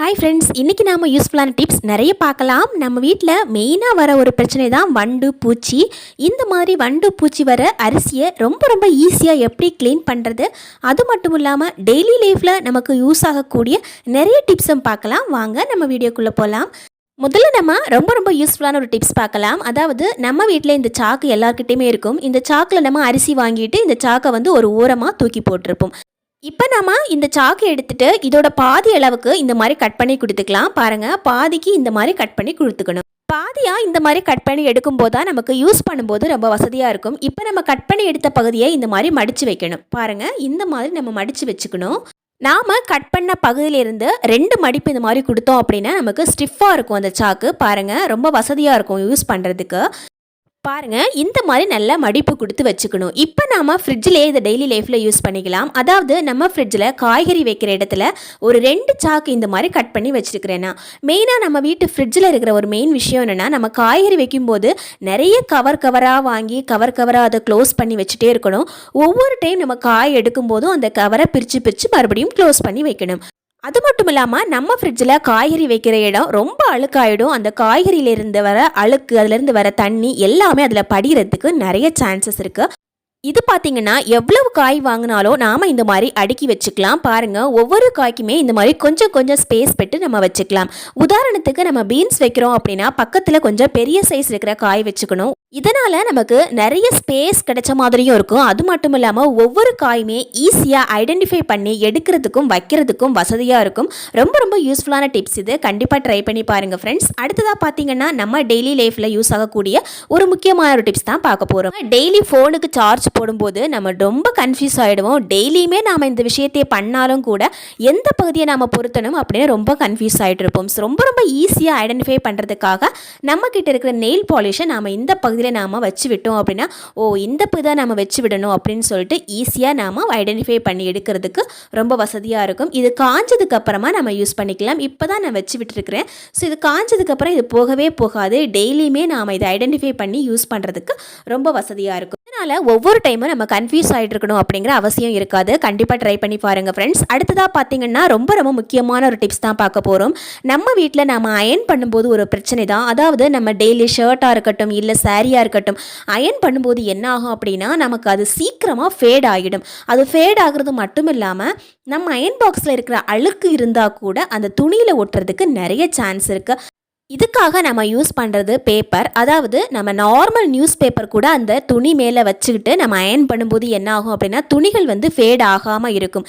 Hi friends, இன்றைக்கி நாம் யூஸ்ஃபுல்லான டிப்ஸ் நிறைய பார்க்கலாம். நம்ம வீட்டில் மெயினாக வர ஒரு பிரச்சனை தான் வண்டு பூச்சி. இந்த மாதிரி வண்டு பூச்சி வர அரிசியை ரொம்ப ரொம்ப ஈஸியாக எப்படி க்ளீன் பண்ணுறது, அது மட்டும் இல்லாமல் டெய்லி லைஃப்பில் நமக்கு யூஸ் ஆகக்கூடிய நிறைய டிப்ஸும் பார்க்கலாம். வாங்க நம்ம வீடியோக்குள்ளே போகலாம். முதல்ல நம்ம ரொம்ப ரொம்ப யூஸ்ஃபுல்லான ஒரு டிப்ஸ் பார்க்கலாம். அதாவது நம்ம வீட்டில் இந்த சாக்கு எல்லாருக்கிட்டையுமே இருக்கும். இந்த சாக்கில் நம்ம அரிசி வாங்கிட்டு இந்த சாக்கை வந்து ஒரு ஓரமாக தூக்கி போட்டிருப்போம். இப்போ நம்ம இந்த சாக்கு எடுத்துட்டு இதோட பாதி அளவுக்கு இந்த மாதிரி கட் பண்ணி கொடுத்துக்கலாம். பாருங்கள், பாதிக்கு இந்த மாதிரி கட் பண்ணி கொடுத்துக்கணும். பாதியாக இந்த மாதிரி கட் பண்ணி எடுக்கும்போது தான் நமக்கு யூஸ் பண்ணும்போது ரொம்ப வசதியாக இருக்கும். இப்போ நம்ம கட் பண்ணி எடுத்த பகுதியை இந்த மாதிரி மடித்து வைக்கணும். பாருங்கள், இந்த மாதிரி நம்ம மடித்து வச்சுக்கணும். நாம் கட் பண்ண பகுதியிலிருந்து 2 மடிப்பு இந்த மாதிரி கொடுத்தோம் அப்படின்னா நமக்கு ஸ்டிஃபாக இருக்கும் அந்த சாக்கு. பாருங்கள், ரொம்ப வசதியாக இருக்கும் யூஸ் பண்ணுறதுக்கு. பாருங்கள், இந்த மாதிரி நல்லா மடிப்பு கொடுத்து வச்சுக்கணும். இப்போ நாம் ஃப்ரிட்ஜிலே இதை டெய்லி லைஃப்பில் யூஸ் பண்ணிக்கலாம். அதாவது நம்ம ஃப்ரிட்ஜில் காய்கறி வைக்கிற இடத்துல ஒரு 2 சாக்கு இந்த மாதிரி கட் பண்ணி வச்சுருக்கிறேன்னா, மெயினாக நம்ம வீட்டு ஃப்ரிட்ஜில் இருக்கிற ஒரு மெயின் விஷயம் என்னென்னா, நம்ம காய்கறி வைக்கும்போது நிறைய கவராக வாங்கி கவராக அதை க்ளோஸ் பண்ணி வச்சுட்டே இருக்கணும். ஒவ்வொரு டைம் நம்ம காய் எடுக்கும்போதும் அந்த கவரை பிரித்து மறுபடியும் க்ளோஸ் பண்ணி வைக்கணும். அது மட்டும் இல்லாமல் நம்ம ஃப்ரிட்ஜில் காய்கறி வைக்கிற இடம் ரொம்ப அழுக்காயிடும். அந்த காய்கறியிலேருந்து வர அழுக்கு, அதிலேருந்து வர தண்ணி எல்லாமே அதில் படிகிறதுக்கு நிறைய சான்சஸ் இருக்குது. இது பார்த்திங்கன்னா எவ்வளவு காய் வாங்கினாலும் நாம் இந்த மாதிரி அடுக்கி வச்சுக்கலாம். பாருங்கள், ஒவ்வொரு காய்க்குமே இந்த மாதிரி கொஞ்சம் கொஞ்சம் ஸ்பேஸ் விட்டு நம்ம வச்சுக்கலாம். உதாரணத்துக்கு நம்ம பீன்ஸ் வைக்கிறோம் அப்படின்னா பக்கத்தில் கொஞ்சம் பெரிய சைஸ் இருக்கிற காய் வச்சுக்கணும். இதனால் நமக்கு நிறைய ஸ்பேஸ் கிடைச்ச மாதிரியும் இருக்கும். அது மட்டும் இல்லாமல் ஒவ்வொரு காயுமே ஈஸியாக ஐடென்டிஃபை பண்ணி எடுக்கிறதுக்கும் வைக்கிறதுக்கும் வசதியாக இருக்கும். ரொம்ப ரொம்ப யூஸ்ஃபுல்லான டிப்ஸ் இது. கண்டிப்பாக ட்ரை பண்ணி பாருங்கள் ஃப்ரெண்ட்ஸ். அடுத்ததாக பார்த்திங்கன்னா நம்ம டெய்லி லைஃப்பில் யூஸ் ஆகக்கூடிய ஒரு முக்கியமான ஒரு டிப்ஸ் தான் பார்க்க போகிறோம். டெய்லி ஃபோனுக்கு சார்ஜ் போடும்போது நம்ம ரொம்ப கன்ஃபியூஸ் ஆகிடுவோம். டெய்லியுமே நாம் இந்த விஷயத்தை பண்ணாலும் கூட எந்த பகுதியை நாம் பொருத்தணும் அப்படின்னு ரொம்ப கன்ஃபியூஸ் ஆகிட்டு இருப்போம். ரொம்ப ரொம்ப ஈஸியாக ஐடென்டிஃபை பண்ணுறதுக்காக நம்மக்கிட்ட இருக்கிற நெயில் பாலிஷை நாம் இந்த பகுதியில் நாம் வச்சு விட்டோம் அப்படின்னா, இந்த பகுதி தான் நம்ம வச்சு விடணும் அப்படின்னு சொல்லிட்டு ஈஸியாக நாம் ஐடென்டிஃபை பண்ணி எடுக்கிறதுக்கு ரொம்ப வசதியாக இருக்கும். இது காஞ்சதுக்கு அப்புறமா நம்ம யூஸ் பண்ணிக்கலாம். இப்போ தான் நான் வச்சு விட்டுருக்கிறேன். ஸோ இது காஞ்சதுக்கப்புறம் இது போகவே போகாது. டெய்லியுமே நாம் இதை ஐடென்டிஃபை பண்ணி யூஸ் பண்ணுறதுக்கு ரொம்ப வசதியாக இருக்கும். அதனால் ஒவ்வொரு டைமும் நம்ம கன்ஃபியூஸ் ஆகிட்டு இருக்கணும் அப்படிங்கிற அவசியம் இருக்காது. கண்டிப்பாக ட்ரை பண்ணி பாருங்கள் ஃப்ரெண்ட்ஸ். அடுத்ததாக பார்த்தீங்கன்னா ரொம்ப ரொம்ப முக்கியமான ஒரு டிப்ஸ் தான் பார்க்க போகிறோம். நம்ம வீட்டில் நம்ம அயன் பண்ணும்போது ஒரு பிரச்சனை தான். அதாவது நம்ம டெய்லி ஷர்ட்டாக இருக்கட்டும் இல்லை சாரியாக இருக்கட்டும், அயன் பண்ணும்போது என்ன ஆகும் அப்படின்னா நமக்கு அது சீக்கிரமாக ஃபேட் ஆகிடும். அது ஃபேட் ஆகுறது மட்டும் இல்லாமல் நம்ம அயன் பாக்ஸில் இருக்கிற அழுக்கு இருந்தால் கூட அந்த துணியில் ஒட்டுறதுக்கு நிறைய சான்ஸ் இருக்குது. இதுக்காக நம்ம யூஸ் பண்ணுறது பேப்பர். அதாவது நம்ம நார்மல் நியூஸ் பேப்பர் கூட அந்த துணி மேலே வச்சுக்கிட்டு நம்ம அயன் பண்ணும்போது என்ன ஆகும் அப்படின்னா துணிகள் வந்து ஃபேட் ஆகாமல் இருக்கும்.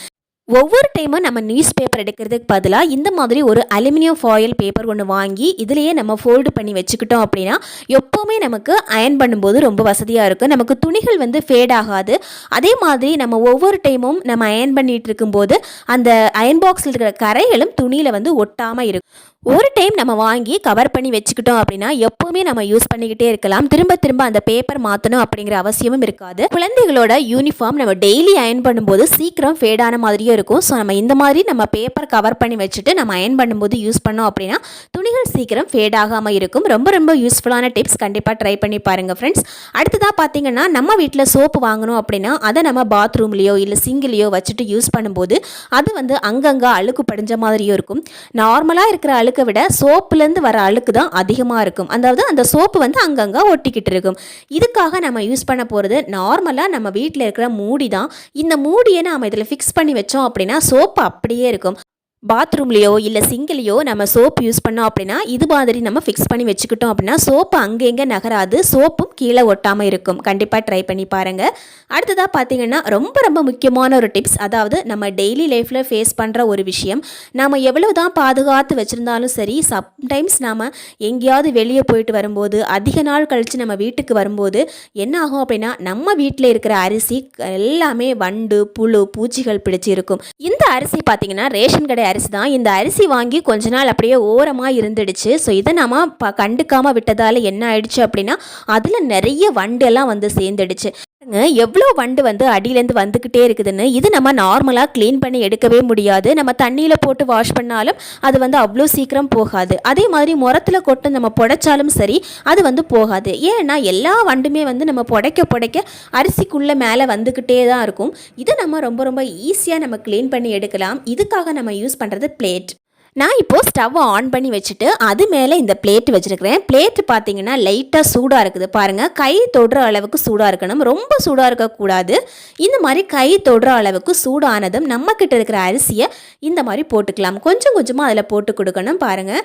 ஒவ்வொரு டைமும் நம்ம நியூஸ் பேப்பர் எடுக்கிறதுக்கு பதிலாக இந்த மாதிரி ஒரு அலுமினியம் ஃபாயில் பேப்பர் ஒன்று வாங்கி இதிலேயே நம்ம ஃபோல்டு பண்ணி வச்சுக்கிட்டோம் அப்படின்னா எப்போவுமே நமக்கு அயன் பண்ணும்போது ரொம்ப வசதியாக இருக்கும். நமக்கு துணிகள் வந்து ஃபேட் ஆகாது. அதே மாதிரி நம்ம ஒவ்வொரு டைமும் நம்ம அயன் பண்ணிகிட்டு இருக்கும்போது அந்த அயன் பாக்ஸில் இருக்கிற கரைகளும் துணியில் வந்து ஒட்டாமல் இருக்கும். ஒரு டைம் நம்ம வாங்கி கவர் பண்ணி வச்சுக்கிட்டோம் அப்படின்னா எப்போவுமே நம்ம யூஸ் பண்ணிக்கிட்டே இருக்கலாம். திரும்ப திரும்ப அந்த பேப்பர் மாற்றணும் அப்படிங்கிற அவசியமும் இருக்காது. குழந்தைகளோட யூனிஃபார்ம் நம்ம டெய்லி அயன் பண்ணும்போது சீக்கிரம் ஃபேடான மாதிரியும் இருக்கும். ஸோ நம்ம இந்த மாதிரி நம்ம பேப்பர் கவர் பண்ணி வச்சுட்டு நம்ம அயன் பண்ணும்போது யூஸ் பண்ணோம் அப்படின்னா துணிகள் சீக்கிரம் ஃபேட் ஆகாமல் இருக்கும். ரொம்ப ரொம்ப யூஸ்ஃபுல்லான டிப்ஸ். கண்டிப்பாக ட்ரை பண்ணி பாருங்கள் ஃப்ரெண்ட்ஸ். அடுத்ததாக பார்த்தீங்கன்னா நம்ம வீட்டில் சோப்பு வாங்கணும் அப்படின்னா அதை நம்ம பாத்ரூம்லேயோ இல்லை சிங்கிலையோ வச்சுட்டு யூஸ் பண்ணும்போது அது வந்து அங்கங்கே அழுக்கு படிஞ்ச மாதிரியும் இருக்கும். நார்மலாக இருக்கிற அழுக்கு விட சோப்புலேருந்து வர அழுக்கு தான் அதிகமாக இருக்கும். அதாவது அந்த சோப்பு வந்து அங்கங்கே ஒட்டிக்கிட்டு இருக்கும். இதுக்காக நம்ம யூஸ் பண்ண போகிறது நார்மலாக நம்ம வீட்டில் இருக்கிற மூடி தான். இந்த மூடியை நம்ம இதில் ஃபிக்ஸ் பண்ணி வச்சோம் அப்படின்னா சோப்பு அப்படியே இருக்கும். பாத்ரூம்லேயோ இல்லை சிங்கிலையோ நம்ம சோப்பு யூஸ் பண்ணோம் அப்படின்னா இது மாதிரி நம்ம ஃபிக்ஸ் பண்ணி வச்சுக்கிட்டோம் அப்படின்னா சோப்பு அங்கே எங்கே நகராது, சோப்பும் கீழே ஒட்டாமல் இருக்கும். கண்டிப்பாக ட்ரை பண்ணி பாருங்கள். அடுத்ததாக பார்த்தீங்கன்னா ரொம்ப ரொம்ப முக்கியமான ஒரு டிப்ஸ். அதாவது நம்ம டெய்லி லைஃப்பில் ஃபேஸ் பண்ணுற ஒரு விஷயம், நம்ம எவ்வளோ தான் பாதுகாத்து வச்சுருந்தாலும் சரி, சம்டைம்ஸ் நாம் எங்கேயாவது வெளியே போயிட்டு வரும்போது அதிக நாள் கழித்து நம்ம வீட்டுக்கு வரும்போது என்ன ஆகும் அப்படின்னா நம்ம வீட்டில் இருக்கிற அரிசி எல்லாமே வண்டு புழு பூச்சிகள் பிடிச்சி இருக்கும். இந்த அரிசி பார்த்திங்கன்னா ரேஷன் கடை அரிசி தான். இந்த அரிசி வாங்கி கொஞ்ச நாள் அப்படியே ஓரமாக இருந்துடுச்சு. ஸோ இதை நம்ம கண்டுக்காமல் விட்டதால் என்ன ஆயிடுச்சு அப்படின்னா அதில் நிறைய வண்டு எல்லாம் வந்து சேர்ந்துடுச்சு. எவ்வளோ வண்டு வந்து அடியிலேருந்து வந்துக்கிட்டே இருக்குதுன்னு. இது நம்ம நார்மலாக க்ளீன் பண்ணி எடுக்கவே முடியாது. நம்ம தண்ணியில் போட்டு வாஷ் பண்ணாலும் அது வந்து அவ்வளோ சீக்கிரம் போகாது. அதே மாதிரி முரத்தில் கொட்டு நம்ம புடைச்சாலும் சரி அது வந்து போகாது. ஏன்னா எல்லா வண்டுமே வந்து நம்ம புடைக்க அரிசிக்குள்ளே மேலே வந்துக்கிட்டே தான் இருக்கும். இதை நம்ம ரொம்ப ரொம்ப ஈஸியாக நம்ம க்ளீன் பண்ணி எடுக்கலாம். இதுக்காக நம்ம யூஸ் பண்ணுறது பிளேட். நான் இப்போது ஸ்டவ்வை ஆன் பண்ணி வச்சுட்டு அது மேலே இந்த பிளேட் வச்சுருக்கிறேன். பிளேட்டு பார்த்தீங்கன்னா லைட்டாக சூடாக இருக்குது பாருங்கள். கை தொடுற அளவுக்கு சூடாக இருக்கணும், ரொம்ப சூடாக இருக்கக்கூடாது. இந்த மாதிரி கை தொடுற அளவுக்கு சூடானதும் நம்மக்கிட்ட இருக்கிற அரிசியை இந்த மாதிரி போட்டுக்கலாம். கொஞ்சம் கொஞ்சமாக அதில் போட்டு கொடுக்கணும் பாருங்கள்.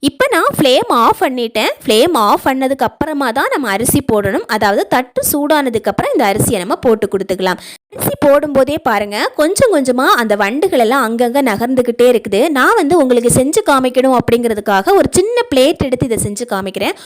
இப்போ நான் ஃப்ளேம் ஆஃப் பண்ணிட்டேன். ஃப்ளேம் ஆஃப் பண்ணதுக்கு அப்புறமா தான் நம்ம அரிசி போடணும். அதாவது தட்டு சூடானதுக்கப்புறம் இந்த அரிசியை நம்ம போட்டு கொடுத்துக்கலாம். அரிசி போடும்போதே பாருங்கள் கொஞ்சம் கொஞ்சமாக அந்த வண்டுகள் எல்லாம் அங்கங்கே நகர்ந்துக்கிட்டே இருக்குது. நான் உங்களுக்கு செஞ்சு காமிக்கணும் அப்படிங்கிறதுக்காக ஒரு சின்ன பிளேட் எடுத்து இதை செஞ்சு காமிக்கிறேன்.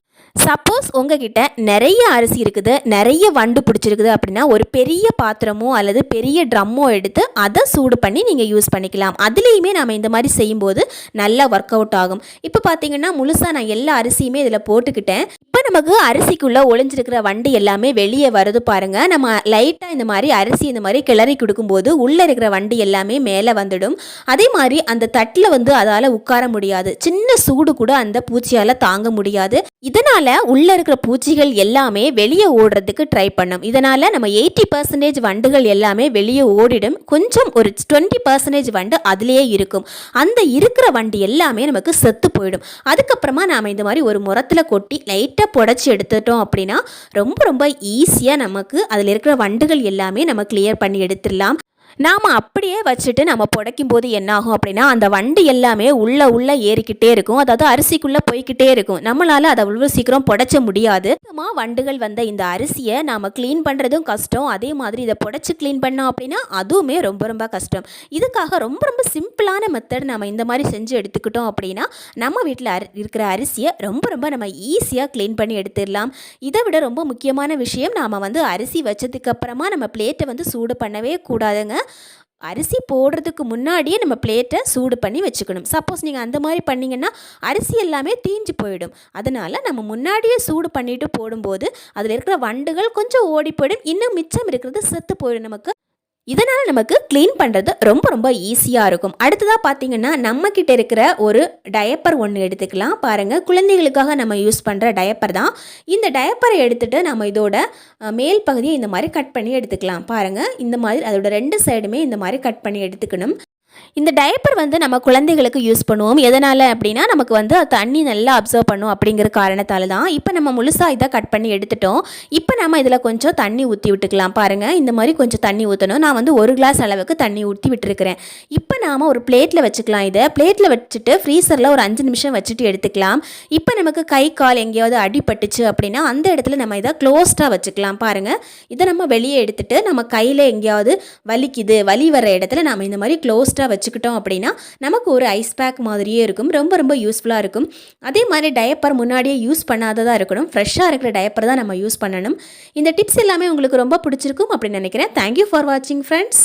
சப்போஸ் உங்ககிட்ட நிறைய அரிசி இருக்குது, நிறைய வண்டு பிடிச்சிருக்குது அப்படின்னா ஒரு பெரிய பாத்திரமோ அல்லது பெரிய ட்ரம்மோ எடுத்து அதை சூடு பண்ணி நீங்கள் யூஸ் பண்ணிக்கலாம். அதுலேயுமே நம்ம இந்த மாதிரி செய்யும்போது நல்லா ஒர்க் அவுட் ஆகும். இப்போ பார்த்தீங்கன்னா முழுசாக நான் எல்லா அரிசியுமே இதில் போட்டுக்கிட்டேன். இப்போ நமக்கு அரிசிக்குள்ளே ஒளிஞ்சிருக்கிற வண்டு எல்லாமே வெளியே வருது பாருங்கள். நம்ம லைட்டாக இந்த மாதிரி அரிசி இந்த மாதிரி கிளறி கொடுக்கும்போது உள்ளே இருக்கிற வண்டு எல்லாமே மேலே வந்துடும். அதே மாதிரி அந்த தட்டில் அதால் உட்கார முடியாது. சின்ன சூடு கூட அந்த பூச்சியால் தாங்க முடியாது. இதனால் உள்ளே இருக்கிற பூச்சிகள் எல்லாமே வெளியே ஓடுறதுக்கு ட்ரை பண்ணும். இதனால் நம்ம 80% வண்டுகள் எல்லாமே வெளியே ஓடிடும். கொஞ்சம் ஒரு 20% வண்டு அதிலேயே இருக்கும். அந்த இருக்கிற வண்டு எல்லாமே நமக்கு செத்து போயிடும். அதுக்கப்புறமா நாம் இந்த மாதிரி ஒரு முரத்தில் கொட்டி லைட்டாக புடச்சி எடுத்துட்டோம் அப்படின்னா ரொம்ப ரொம்ப ஈஸியாக நமக்கு அதில் இருக்கிற வண்டுகள் எல்லாமே நம்ம கிளியர் பண்ணி எடுத்துடலாம். நாம் அப்படியே வச்சுட்டு நம்ம புடைக்கும் போது என்னாகும் அப்படின்னா அந்த வண்டு எல்லாமே உள்ளே ஏறிக்கிட்டே இருக்கும். அதாவது அரிசிக்குள்ளே போய்கிட்டே இருக்கும். நம்மளால் அதை அவ்வளோ சீக்கிரம் புடைச்ச முடியாது. வண்டுகள் வந்த இந்த அரிசியை நாம் க்ளீன் பண்ணுறதும் கஷ்டம். அதே மாதிரி இதை புடைச்சி க்ளீன் பண்ணோம் அப்படின்னா அதுவுமே ரொம்ப ரொம்ப கஷ்டம். இதுக்காக ரொம்ப ரொம்ப சிம்பிளான மெத்தட் நம்ம இந்த மாதிரி செஞ்சு எடுத்துக்கிட்டோம் அப்படின்னா நம்ம வீட்டில் இருக்கிற அரிசியை ரொம்ப ரொம்ப நம்ம ஈஸியாக க்ளீன் பண்ணி எடுத்துடலாம். இதை விட ரொம்ப முக்கியமான விஷயம், நாம் அரிசி வச்சதுக்கு அப்புறமா நம்ம பிளேட்டை சூடு பண்ணவே கூடாதுங்க. அரிசி போடுறதுக்கு முன்னாடியே நம்ம பிளேட்டை சூடு பண்ணி வச்சுக்கணும். சப்போஸ் நீங்கள் அந்த மாதிரி பண்ணிங்கன்னா அரிசி எல்லாமே தீஞ்சு போயிடும். அதனால் நம்ம முன்னாடியே சூடு பண்ணிவிட்டு போடும்போது அதில் இருக்கிற வண்டுகள் கொஞ்சம் ஓடி போயிடும். இன்னும் மிச்சம் இருக்கிறது செத்து போயிடும் நமக்கு. இதனால் நமக்கு க்ளீன் பண்ணுறது ரொம்ப ரொம்ப ஈஸியாக இருக்கும். அடுத்ததாக பார்த்தீங்கன்னா நம்மக்கிட்ட இருக்கிற ஒரு டயப்பர் ஒன்று எடுத்துக்கலாம் பாருங்கள். குழந்தைகளுக்காக நம்ம யூஸ் பண்ணுற டயப்பர் தான். இந்த டயப்பரை எடுத்துகிட்டு நம்ம இதோட மேல் பகுதியை இந்த மாதிரி கட் பண்ணி எடுத்துக்கலாம் பாருங்கள். இந்த மாதிரி அதோட 2 சைடுமே இந்த மாதிரி கட் பண்ணி எடுத்துக்கணும். இந்த டயப்பர் நம்ம குழந்தைகளுக்கு யூஸ் பண்ணுவோம். எதனால் அப்படின்னா நமக்கு தண்ணி நல்லா அப்சர்வ் பண்ணும் அப்படிங்கிற காரணத்தால் தான். இப்போ நம்ம முழுசாக இதை கட் பண்ணி எடுத்துட்டோம். இப்போ நம்ம இதில் கொஞ்சம் தண்ணி ஊற்றி விட்டுக்கலாம் பாருங்கள். இந்த மாதிரி கொஞ்சம் தண்ணி ஊற்றணும். நான் 1 கிளாஸ் அளவுக்கு தண்ணி ஊற்றி விட்டுருக்கிறேன். இப்போ நாம் ஒரு பிளேட்டில் வச்சுக்கலாம். இதை பிளேட்டில் வச்சுட்டு ஃப்ரீசரில் ஒரு 5 நிமிஷம் வச்சுட்டு எடுத்துக்கலாம். இப்போ நமக்கு கை கால் எங்கேயாவது அடிபட்டுச்சு அப்படின்னா அந்த இடத்துல நம்ம இதை க்ளோஸ்டாக வச்சுக்கலாம் பாருங்கள். இதை நம்ம வெளியே எடுத்துகிட்டு நம்ம கையில் எங்கேயாவது வலி வர இடத்துல நம்ம இந்த மாதிரி க்ளோஸ்டாக வச்சுக்கிட்டோம் அப்படின்னா நமக்கு ஒரு ஐஸ் பேக் மாதிரியே இருக்கும். ரொம்ப ரொம்ப யூஸ்ஃபுல்லாக இருக்கும். அதே மாதிரி டயப்பர் முன்னாடியே யூஸ் பண்ணாததாக இருக்கணும். ஃப்ரெஷ்ஷாக இருக்கிற டயப்பர் தான் நம்ம யூஸ் பண்ணணும். இந்த டிப்ஸ் எல்லாமே உங்களுக்கு ரொம்ப பிடிச்சிருக்கும் அப்படின்னு நினைக்கிறேன். தேங்க்யூ ஃபார் வாட்சிங் ஃப்ரெண்ட்ஸ்.